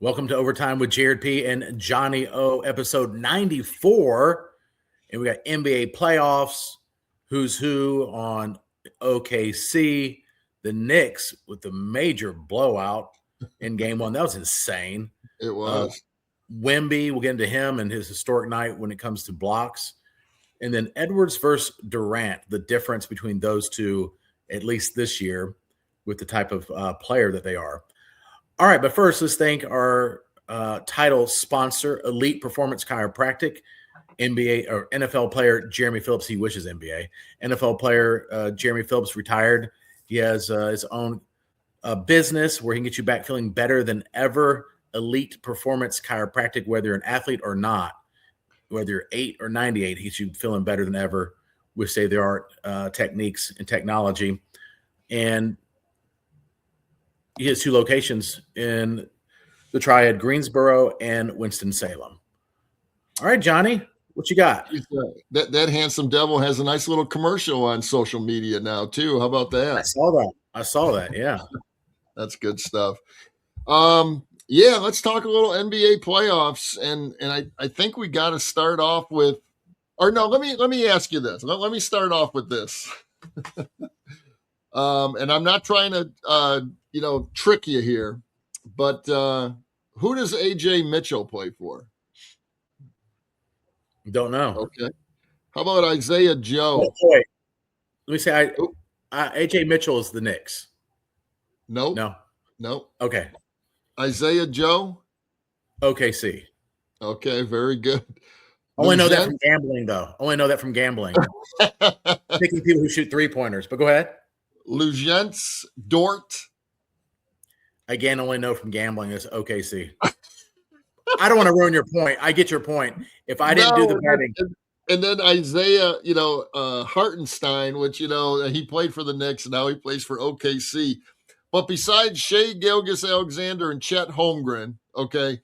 Welcome to Overtime with Jared P. and Johnny O, episode 94. And we got NBA playoffs, who's who on OKC, the Knicks with the major blowout in game one. That was insane. It was. Wemby, we'll get into him and his historic night when it comes to blocks. And then Edwards versus Durant, the difference between those two, at least this year, with the type of player that they are. All right, but first, let's thank our title sponsor, Elite Performance Chiropractic, NBA or NFL player Jeremy Phillips. He wishes NBA. NFL player Jeremy Phillips retired. He has his own business where he can get you back feeling better than ever. Elite Performance Chiropractic, whether you're an athlete or not, whether you're 8 or 98, he gets you feeling better than ever with state-of-the-art techniques and technology. And he has 2 locations in the Triad, Greensboro and Winston-Salem. All right, Johnny, what you got? That handsome devil has a nice little commercial on social media now, too. How about that? I saw that, yeah. That's good stuff. Yeah, let's talk a little NBA playoffs. And I think we got to start off with – or no, let me ask you this. Let me start off with this. And I'm not trying to trick you here, but who does AJ Mitchell play for? Don't know. Okay. How about Isaiah Joe? Oh, wait. Let me say AJ Mitchell is the Knicks. Nope. No. Okay. Isaiah Joe? OKC. Okay, very good. Only know that from gambling, though. Picking people who shoot 3-pointers. But go ahead. Luguentz Dort. Again, only know from gambling is OKC. I don't want to ruin your point. I get your point. If I didn't do the betting. And then Isaiah, Hartenstein, which, he played for the Knicks, and now he plays for OKC. But besides Shai Gilgeous-Alexander and Chet Holmgren, okay,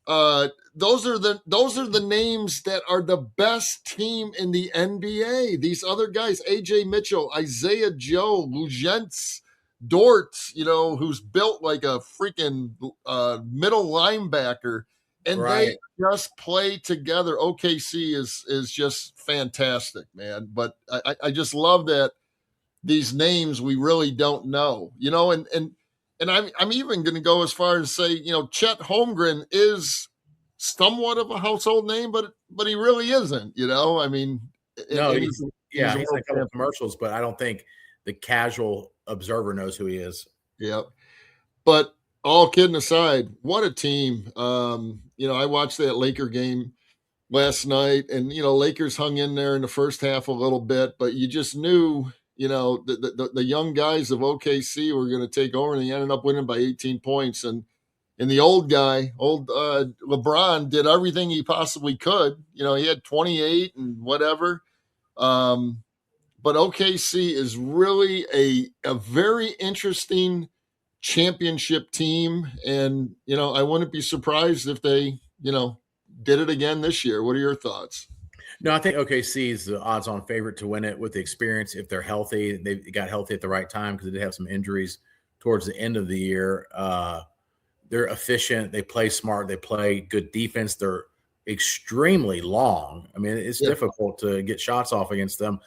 those are the names that are the best team in the NBA. These other guys, AJ Mitchell, Isaiah Joe, Luguentz Dort, who's built like a freaking middle linebacker, and right. They just play together. OKC is just fantastic, man. But I just love that these names we really don't know, and I'm even going to go as far as say, Chet Holmgren is somewhat of a household name, but he really isn't, I mean, no, he's in a couple of commercials, but I don't think the casual observer knows who he is. Yeah. But all kidding aside, what a team. I watched that Laker game last night, and, Lakers hung in there in the first half a little bit, but you just knew, the young guys of OKC were going to take over, and they ended up winning by 18 points. And the old LeBron did everything he possibly could. He had 28 and whatever. But OKC is really a very interesting championship team. And, I wouldn't be surprised if they, did it again this year. What are your thoughts? No, I think OKC is the odds-on favorite to win it with the experience. If they're healthy, they got healthy at the right time because they did have some injuries towards the end of the year. They're efficient. They play smart. They play good defense. They're extremely long. I mean, it's difficult to get shots off against them.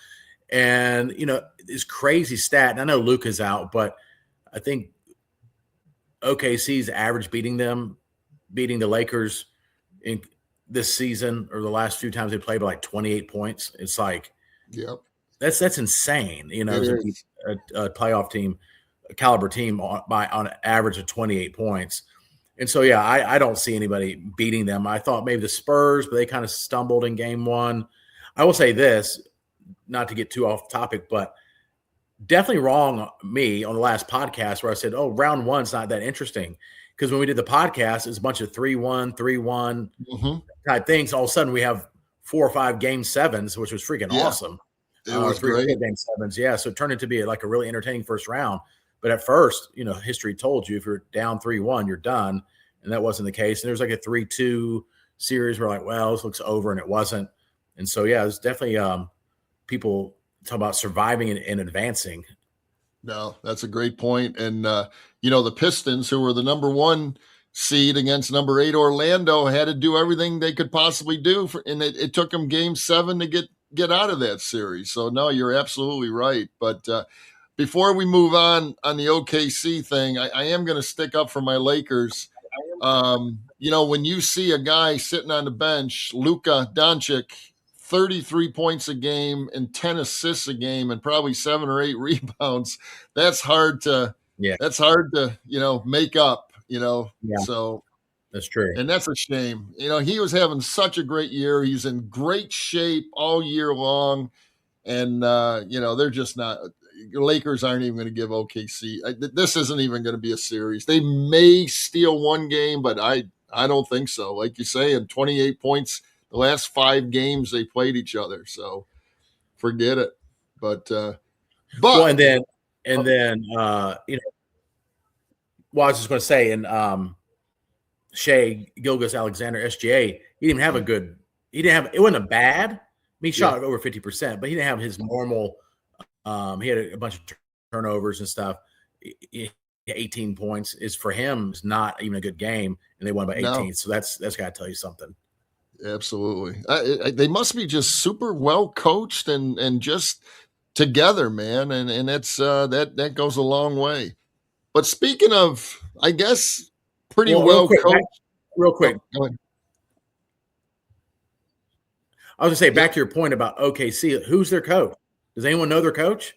And, this crazy stat, and I know Luka's out, but I think OKC's average beating the Lakers in this season or the last few times they played by like 28 points. It's like, that's insane. A playoff team, a caliber team on an average of 28 points. And so, I don't see anybody beating them. I thought maybe the Spurs, but they kind of stumbled in game one. I will say this, not to get too off topic, but definitely wrong me on the last podcast where I said, round one's not that interesting. Because when we did the podcast, it's a bunch of 3-1, 3-1 type things. All of a sudden, we have 4 or 5 game sevens, which was freaking awesome. It was 3 or 4 game sevens. Yeah, so it turned into be like a really entertaining first round. But at first, history told you if you're down 3-1, you're done. And that wasn't the case. And there was like a 3-2 series where like, well, this looks over, and it wasn't. And so, it was definitely people talk about surviving and advancing. No, that's a great point. And, the Pistons, who were the number one seed against number 8 Orlando, had to do everything they could possibly do, and it took them game 7 to get out of that series. So no, you're absolutely right. But before we move on the OKC thing, I am going to stick up for my Lakers. When you see a guy sitting on the bench, Luka Doncic, 33 points a game and 10 assists a game and probably 7 or 8 rebounds, that's hard to make up, Yeah, So that's true. and that's a shame. He was having such a great year. He's in great shape all year long. And they're just not. Lakers aren't even going to give OKC. This isn't even going to be a series. They may steal one game, but I don't think so. Like you say, in 28 points the last 5 games they played each other. So forget it. But well, and then well, I was just going to say, and Shea Gilgeous-Alexander, SGA, he didn't have it wasn't a bad. He shot over 50%, but he didn't have his normal. He had a bunch of turnovers and stuff. 18 points is for him is not even a good game, and they won by 18. No. So that's got to tell you something. Absolutely, they must be just super well coached and just together, man, and that's that goes a long way. But speaking of, I guess pretty well coached. Real quick. Go ahead. I was going to say, back to your point about OKC, who's their coach? Does anyone know their coach?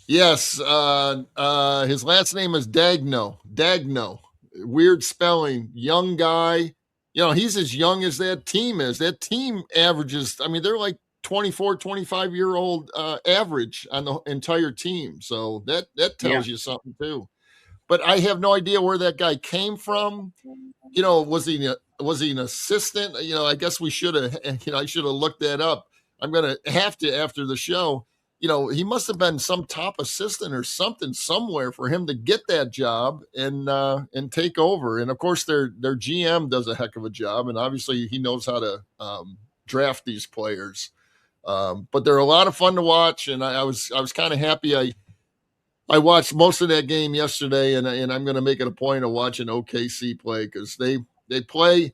Yes. His last name is Dagno. Weird spelling. Young guy. He's as young as that team is. That team averages, they're like 24, 25-year-old average on the entire team. So that tells you something too. But I have no idea where that guy came from. Was he an assistant? I guess we should have, I should have looked that up. I'm going to have to after the show. He must have been some top assistant or something somewhere for him to get that job and take over. And of course, their GM does a heck of a job, and obviously he knows how to draft these players. But they're a lot of fun to watch, and I was kind of happy. I watched most of that game yesterday, and I'm going to make it a point of watching OKC play because they play.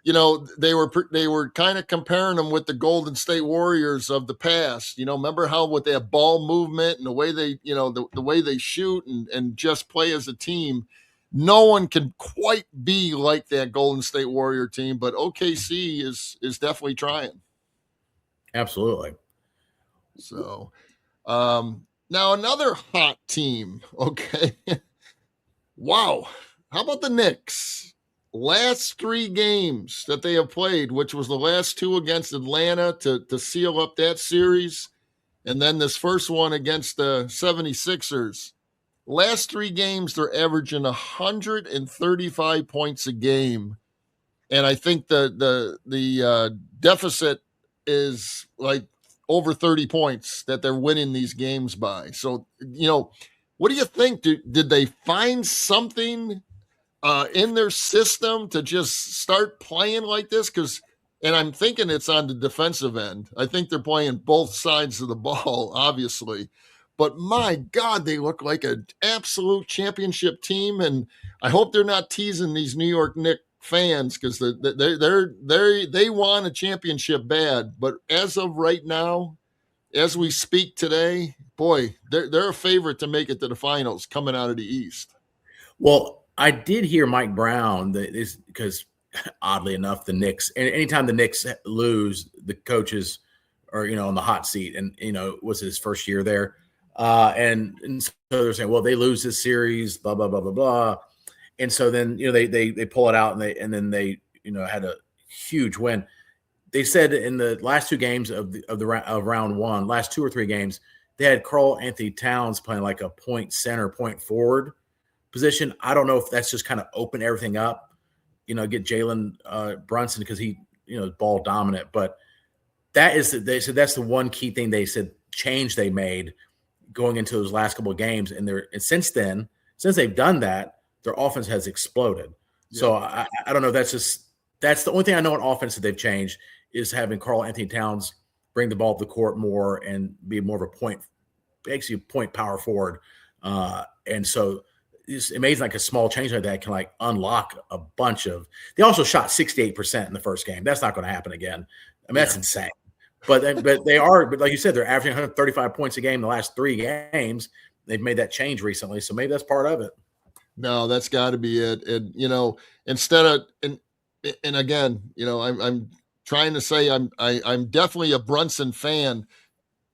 They were kind of comparing them with the Golden State Warriors of the past. Remember how with that ball movement and the way they, the way they shoot and just play as a team. No one can quite be like that Golden State Warrior team, but OKC is definitely trying. Absolutely. So, now another hot team. Okay. Wow. How about the Knicks? Last 3 games that they have played, which was the last 2 against Atlanta to seal up that series, and then this first one against the 76ers. Last 3 games, they're averaging 135 points a game. And I think the deficit is like over 30 points that they're winning these games by. So, what do you think? Did they find something in their system to just start playing like this? And I'm thinking it's on the defensive end. I think they're playing both sides of the ball, obviously. But my God, they look like an absolute championship team. And I hope they're not teasing these New York Knicks fans because they want a championship bad. But as of right now, as we speak today, boy, they're a favorite to make it to the finals coming out of the East. Well, I did hear Mike Brown because oddly enough, the Knicks, and anytime the Knicks lose, the coaches are, on the hot seat, and, it was his first year there. And so they're saying, well, they lose this series, blah, blah, blah, blah, blah. And so then, they pull it out and then they had a huge win. They said in the last 2 games of round 1, last 2 or 3 games, they had Karl Anthony Towns playing like a point center, point forward position. I don't know if that's just kind of open everything up, get Jalen Brunson because he, ball dominant. But they said that's the one key thing they said change they made going into those last couple of games. And since they've done that, their offense has exploded. Yeah. So I don't know. That's the only thing I know on offense that they've changed is having Karl Anthony Towns bring the ball to the court more and be more of a point power forward. And so it's amazing, like a small change like that can like unlock a bunch of. They also shot 68% in the first game. That's not going to happen again. I mean, that's insane. But they are. But like you said, they're averaging 135 points a game the last 3 games. They've made that change recently, so maybe that's part of it. No, that's got to be it. And instead of and again, I'm trying to say I'm definitely a Brunson fan,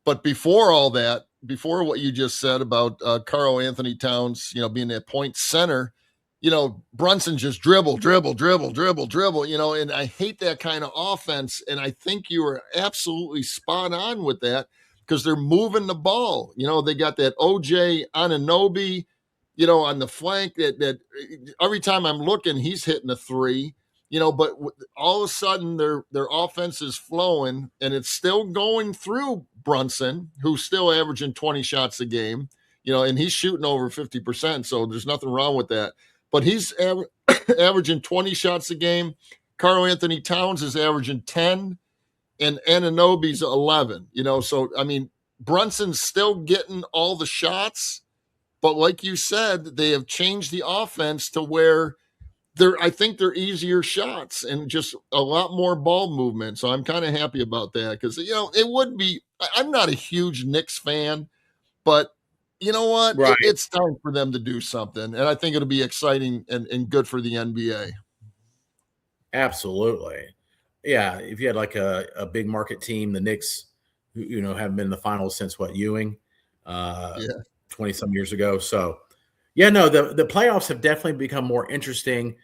but before all that, before what you just said about Karl Anthony Towns, being that point center, Brunson just dribble, and I hate that kind of offense. And I think you were absolutely spot on with that because they're moving the ball. They got that OJ Anunoby, on the flank that every time I'm looking, he's hitting a three. But all of a sudden their offense is flowing, and it's still going through Brunson, who's still averaging 20 shots a game, and he's shooting over 50%. So there's nothing wrong with that. But he's averaging 20 shots a game. Karl Anthony Towns is averaging 10, and Anunoby's 11. So I mean, Brunson's still getting all the shots, but like you said, they have changed the offense to where I think they're easier shots and just a lot more ball movement. So I'm kind of happy about that because, it would be, I'm not a huge Knicks fan, but you know what? Right. It's time for them to do something. And I think it'll be exciting and good for the NBA. Absolutely. Yeah. If you had like a big market team, the Knicks, who, haven't been in the finals since Ewing, 20 some years ago. So yeah, no, the playoffs have definitely become more interesting.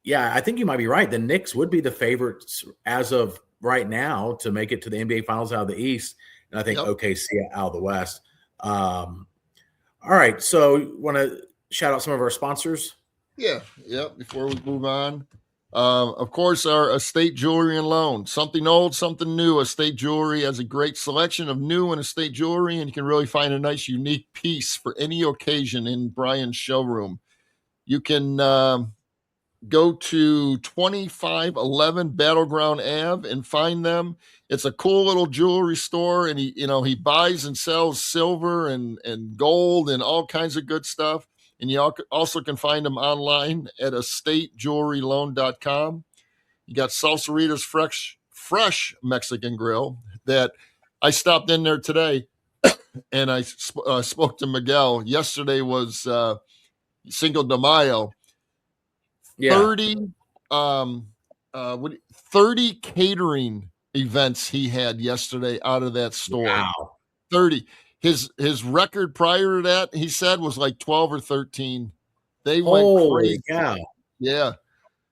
Yeah, I think you might be right. The Knicks would be the favorites as of right now to make it to the NBA Finals out of the East, and I think OKC out of the West. All right, so want to shout out some of our sponsors? Yeah. Before we move on, of course, our Estate Jewelry and Loan. Something old, something new. Estate Jewelry has a great selection of new and estate jewelry, and you can really find a nice, unique piece for any occasion in Brian's showroom. You can go to 2511 Battleground Ave and find them. It's a cool little jewelry store, and he buys and sells silver and gold and all kinds of good stuff. And you also can find them online at estatejewelryloan.com. You got Salsarita's fresh Mexican grill that I stopped in there today, and I spoke to Miguel. Yesterday was Cinco de Mayo. 30 30 catering events he had yesterday out of that store. Wow. 30. His record prior to that, he said, was like 12 or 13. They went crazy. Yeah.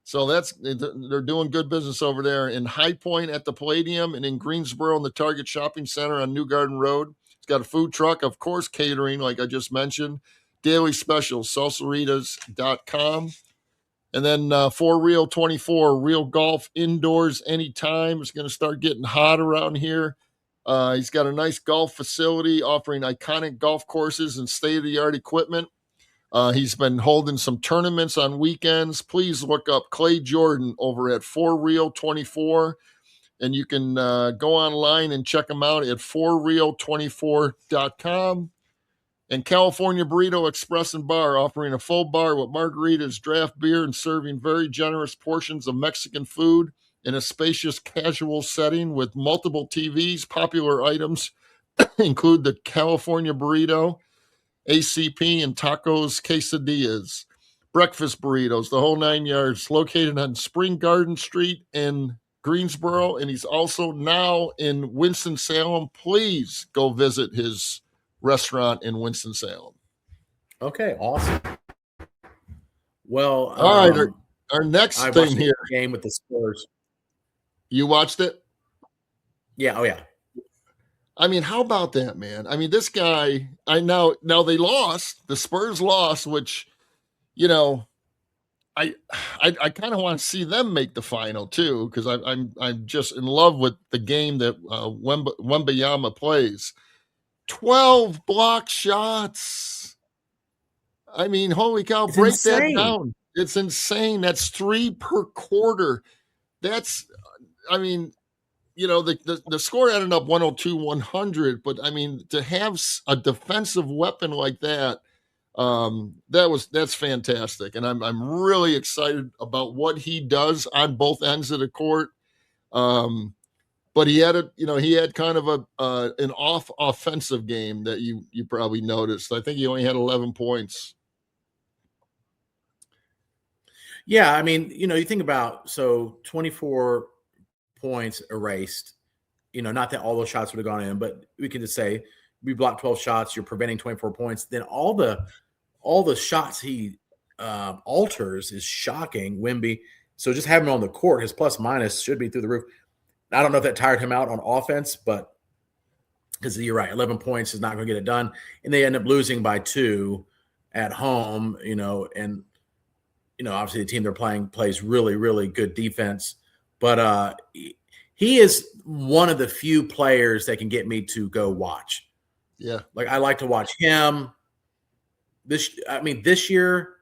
So they're doing good business over there in High Point at the Palladium and in Greensboro in the Target Shopping Center on New Garden Road. It's got a food truck, of course, catering, like I just mentioned. Daily specials, salsaritas.com. And then For Real 24, real golf indoors anytime. It's going to start getting hot around here. He's got a nice golf facility offering iconic golf courses and state-of-the-art equipment. He's been holding some tournaments on weekends. Please look up Clay Jordan over at For Real 24. And you can go online and check him out at forreal24.com. And California Burrito Express and Bar, offering a full bar with margaritas, draft beer, and serving very generous portions of Mexican food in a spacious casual setting with multiple TVs. Popular items include the California Burrito, ACP, and tacos, quesadillas, breakfast burritos, the whole 9 yards, located on Spring Garden Street in Greensboro. And he's also now in Winston-Salem. Please go visit his restaurant in Winston-Salem. Okay, awesome. Well, all right, our next thing here. Game with the Spurs. You watched it? Yeah. Oh, yeah. I mean, how about that, man? I mean, this guy. Now they lost. The Spurs lost, which, I kind of want to see them make the final too, because I'm just in love with the game that Wembyama plays. 12 block shots. I mean, holy cow, break that down. It's insane. That's 3 per quarter. That's, I mean, the score ended up 102-100, but I mean, to have a defensive weapon like that, That's fantastic, and I'm really excited about what he does on both ends of the court. Um, but he had kind of an off offensive game that you probably noticed. I think he only had 11 points. Yeah, I mean, you think about 24 points erased. Not that all those shots would have gone in, but we can just say we blocked 12 shots. You're preventing 24 points. Then all the shots he alters is shocking. Wemby. So just having him on the court, his plus minus should be through the roof. I don't know if that tired him out on offense, but because you're right, 11 points is not going to get it done, and they end up losing by 2 at home. And obviously the team they're playing plays really, really good defense, but he is one of the few players that can get me to go watch. Yeah, like I like to watch him. This year,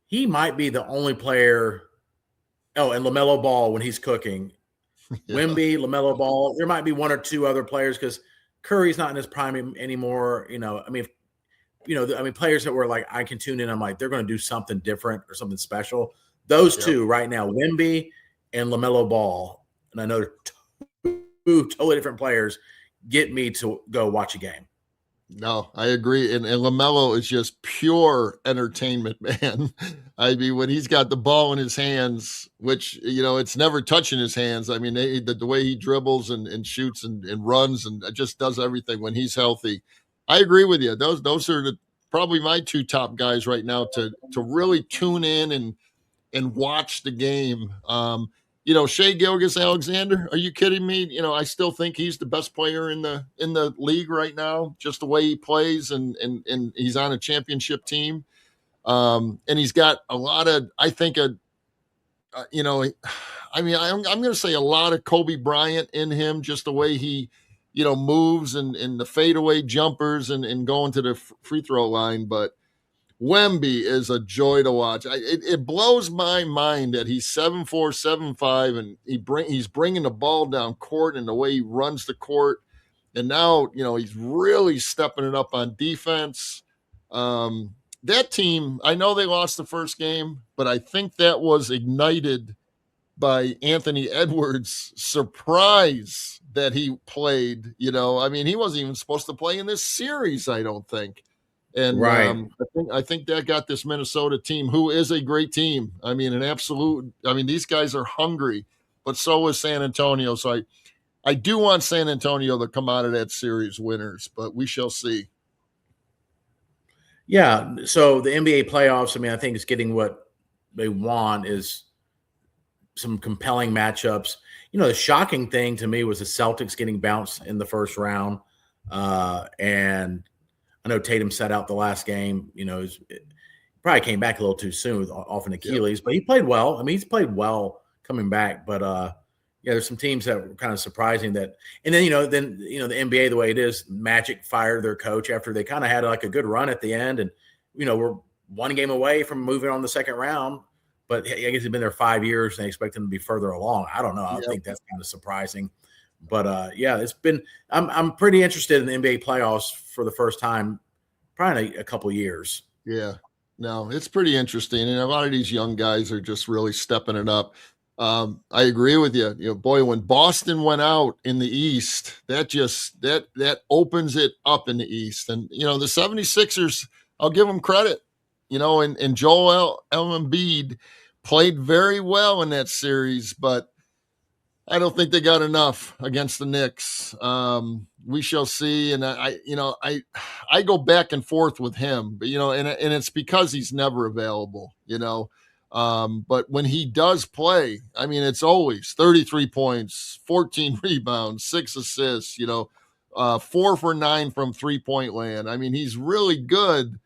he might be the only player. Oh, and LaMelo Ball when he's cooking. yeah. Wemby, LaMelo Ball. There might be one or two other players because Curry's not in his prime anymore. Players that were like, I can tune in. I'm like, they're going to do something different or something special. Those two right now, Wemby and LaMelo Ball, and I know they're two totally different players, get me to go watch a game. No, I agree. And LaMelo is just pure entertainment, man. I mean, when he's got the ball in his hands, which, it's never touching his hands. I mean, the way he dribbles and shoots and runs and just does everything when he's healthy. I agree with you. Those are probably my two top guys right now to really tune in and watch the game. Shea Gilgeous-Alexander, are you kidding me? I still think he's the best player in the league right now, just the way he plays, and he's on a championship team. And he's got a lot of, I think, I'm going to say a lot of Kobe Bryant in him, just the way he, moves and the fadeaway jumpers and going to the free throw line. But Wemby is a joy to watch. It blows my mind that he's 7'4", 7'5", and he's bringing the ball down court and the way he runs the court. And now, he's really stepping it up on defense. That team, I know they lost the first game, but I think that was ignited by Anthony Edwards' surprise that he played. He wasn't even supposed to play in this series, I don't think. And right. I think that got this Minnesota team, who is a great team. These guys are hungry, but so is San Antonio. So I do want San Antonio to come out of that series winners, but we shall see. Yeah. So the NBA playoffs, I think it's getting what they want is some compelling matchups. The shocking thing to me was the Celtics getting bounced in the first round. And I know Tatum sat out the last game. Probably came back a little too soon off an Achilles, but he played well. He's played well coming back. But there's some teams that were kind of surprising that. And then the NBA, the way it is, Magic fired their coach after they kind of had like a good run at the end, and we're one game away from moving on the second round. But I guess he's been there 5 years, and they expect him to be further along. I don't know. I think that's kind of surprising. But it's been. I'm pretty interested in the NBA playoffs for the first time, probably in a couple of years. Yeah, no, it's pretty interesting, and a lot of these young guys are just really stepping it up. I agree with you. Boy, when Boston went out in the East, that opens it up in the East, and the 76ers. I'll give them credit. And Joel Embiid played very well in that series, but I don't think they got enough against the Knicks. We shall see. And I go back and forth with him, but and it's because he's never available. But when he does play, it's always 33 points, 14 rebounds, 6 assists. 4 for 9 from 3-point land. He's really good.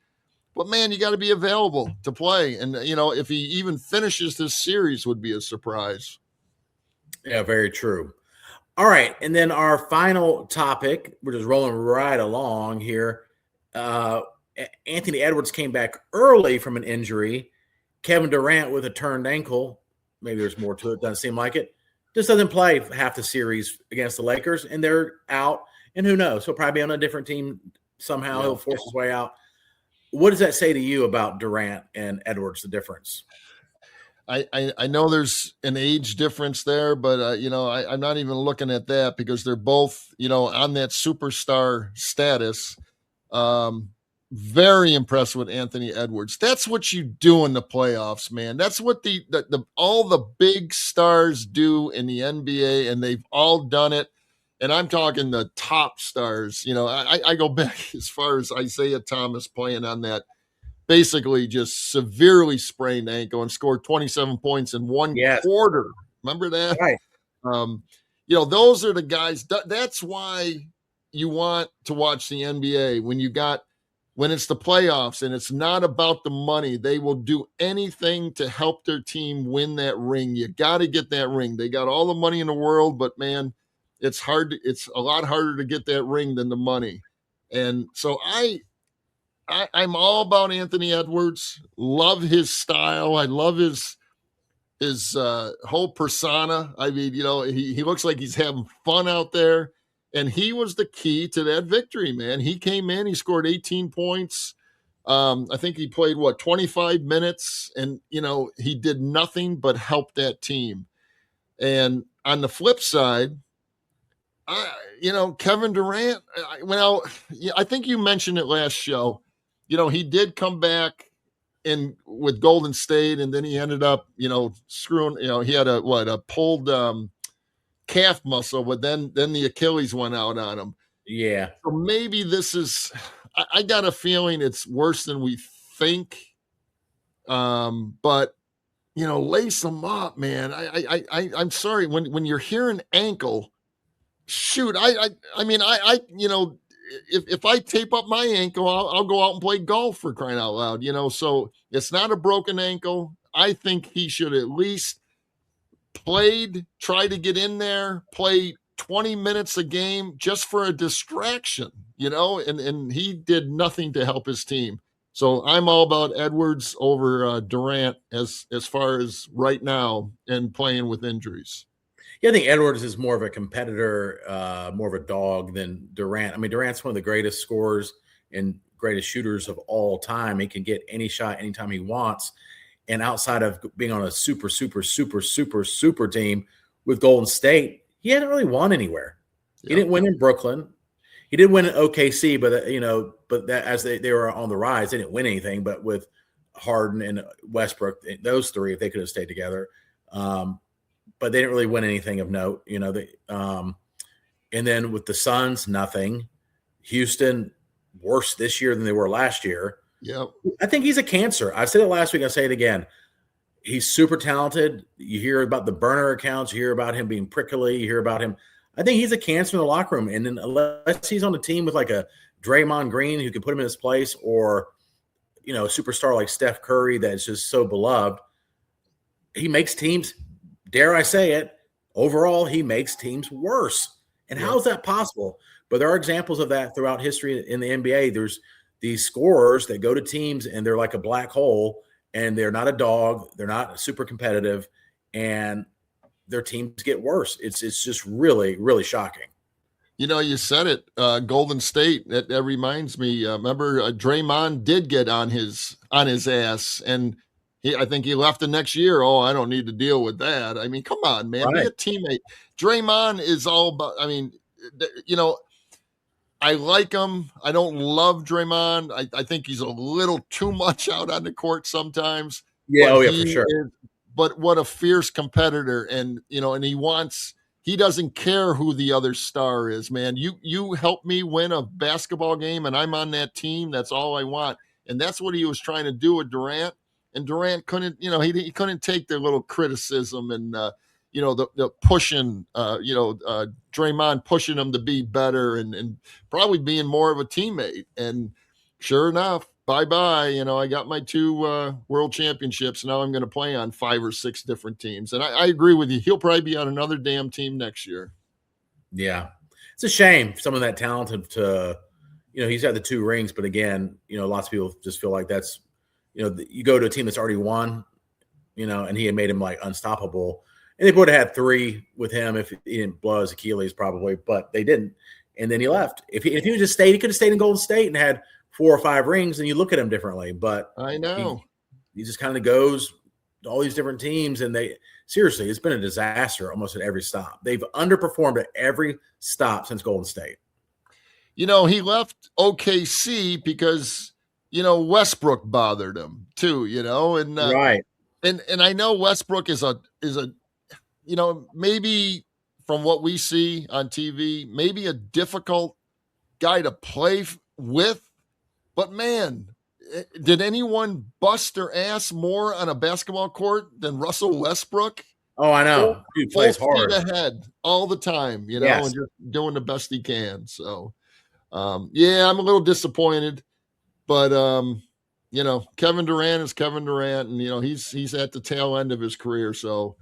But man, you got to be available to play, and if he even finishes this series, would be a surprise. Yeah, very true. All right. And then our final topic, we're just rolling right along here. Anthony Edwards came back early from an injury. Kevin Durant with a turned ankle. Maybe there's more to it. Doesn't seem like it. Just doesn't play half the series against the Lakers, and they're out. And who knows? He'll probably be on a different team somehow. Yeah. He'll force his way out. What does that say to you about Durant and Edwards, the difference? I know there's an age difference there, but I'm not even looking at that because they're both on that superstar status. Um, Very impressed with Anthony Edwards. That's what you do in the playoffs, man. That's what the all the big stars do in the NBA, and they've all done it. And I'm talking the top stars. I go back as far as Isaiah Thomas playing on that basically just severely sprained ankle and scored 27 points in one Yes, quarter. Remember that? right. Um, those are the guys. That's why you want to watch the NBA when it's the playoffs and it's not about the money. They will do anything to help their team win that ring. You got to get that ring. They got all the money in the world, but man, it's hard. It's a lot harder to get that ring than the money. And so I'm all about Anthony Edwards. Love his style. I love his whole persona. I mean, he looks like he's having fun out there. And he was the key to that victory, man. He came in, he scored 18 points. I think he played 25 minutes, and he did nothing but help that team. And on the flip side, Kevin Durant, I think you mentioned it last show. He did come back in with Golden State, and then he ended up, screwing. He had a pulled calf muscle, but then the Achilles went out on him. Yeah. So maybe this is. I got a feeling it's worse than we think. But lace them up, man. I'm sorry when you're hearing ankle. Shoot, I mean, if I tape up my ankle, I'll go out and play golf for crying out loud, So it's not a broken ankle. I think he should at least try to get in there, play 20 minutes a game just for a distraction, and he did nothing to help his team. So I'm all about Edwards over Durant as far as right now and playing with injuries. Yeah, I think Edwards is more of a competitor, more of a dog than Durant. I mean, Durant's one of the greatest scorers and greatest shooters of all time. He can get any shot anytime he wants. And outside of being on a super, super, super, super, super team with Golden State, he hadn't really won anywhere. He didn't win in Brooklyn. He did win in OKC, but that as they were on the rise, they didn't win anything. But with Harden and Westbrook, those three, if they could have stayed together, but they didn't really win anything of note, and then with the Suns, nothing. Houston, worse this year than they were last year. Yep. I think he's a cancer. I said it last week. I'll say it again. He's super talented. You hear about the burner accounts. You hear about him being prickly. You hear about him. I think he's a cancer in the locker room. And then unless he's on a team with like a Draymond Green who can put him in his place, or a superstar like Steph Curry that's just so beloved, he makes teams, dare I say it, overall, he makes teams worse. And how is that possible? But there are examples of that throughout history in the NBA. There's these scorers that go to teams and they're like a black hole, and they're not a dog. They're not super competitive, and their teams get worse. It's just really, really shocking. You said it, Golden State. That reminds me. Remember, Draymond did get on his ass, and I think he left the next year. Oh, I don't need to deal with that. I mean, come on, man, be a teammate. Draymond is all about. I mean, I like him. I don't love Draymond. I think he's a little too much out on the court sometimes. Yeah, for sure. But what a fierce competitor, and he doesn't care who the other star is, man. You help me win a basketball game and I'm on that team. That's all I want. And that's what he was trying to do with Durant. And Durant couldn't, he couldn't take their little criticism and, the pushing, Draymond pushing him to be better and probably being more of a teammate. And sure enough, bye-bye. I got my 2 world championships. Now I'm going to play on 5 or 6 different teams. And I agree with you. He'll probably be on another damn team next year. Yeah. It's a shame someone that talented to, he's got the 2 rings, but again, lots of people just feel like that's, you go to a team that's already won, and he had made him like unstoppable. And they would have had 3 with him if he didn't blow his Achilles probably, but they didn't. And then he left. If he would just stayed, he could have stayed in Golden State and had 4 or 5 rings, and you look at him differently. But I know. He just kind of goes to all these different teams, and seriously, it's been a disaster almost at every stop. They've underperformed at every stop since Golden State. He left OKC because, Westbrook bothered him too, and Right. And I know Westbrook is a maybe from what we see on TV, maybe a difficult guy to play with, but man, did anyone bust their ass more on a basketball court than Russell Westbrook? Oh, I know. He plays hard. Feet ahead all the time, Yes. and just doing the best he can. So, yeah, I'm a little disappointed, but Kevin Durant is Kevin Durant, and he's at the tail end of his career. So,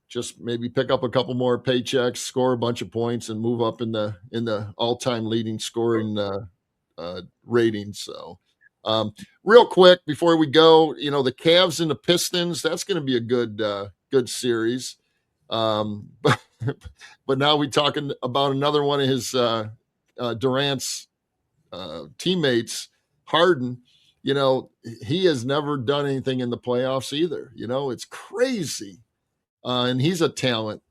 just maybe pick up a couple more paychecks, score a bunch of points, and move up in the all-time leading scoring ratings. So, real quick before we go, the Cavs and the Pistons, that's going to be a good series. But now we're talking about another one of his Durant's teammates, Harden. He has never done anything in the playoffs either. It's crazy. And he's a talent.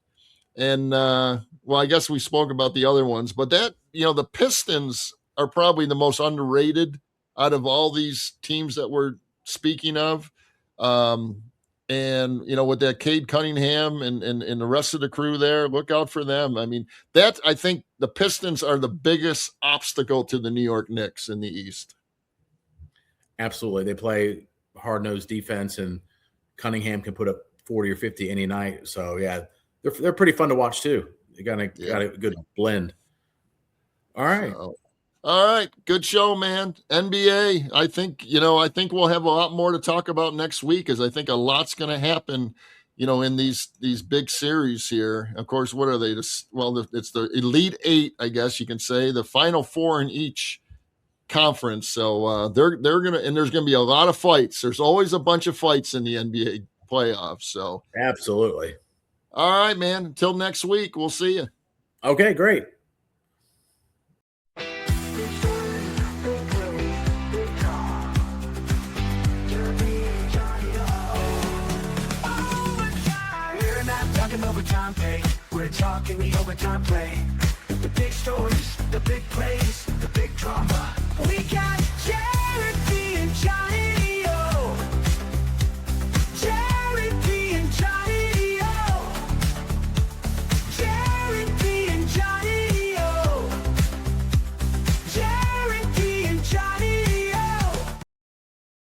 And I guess we spoke about the other ones, but the Pistons are probably the most underrated out of all these teams that we're speaking of. And with that Cade Cunningham and the rest of the crew there, look out for them. I mean, I think the Pistons are the biggest obstacle to the New York Knicks in the East. Absolutely. They play hard-nosed defense, and Cunningham can put up 40 or 50 any night. So, yeah, they're pretty fun to watch too. They got a good blend. All right. All right. Good show, man. NBA, I think we'll have a lot more to talk about next week, as I think a lot's going to happen, in these big series here. Of course, what are they? It's the Elite Eight, I guess you can say, the Final Four in each conference. So they're going to, and there's going to be a lot of fights. There's always a bunch of fights in the NBA playoffs. So absolutely. All right, man. Until next week, we'll see you. Okay, great. Overtime pay. We're talking the overtime play. The big stories, the big plays, the big drama. We got Jeremy and Johnny.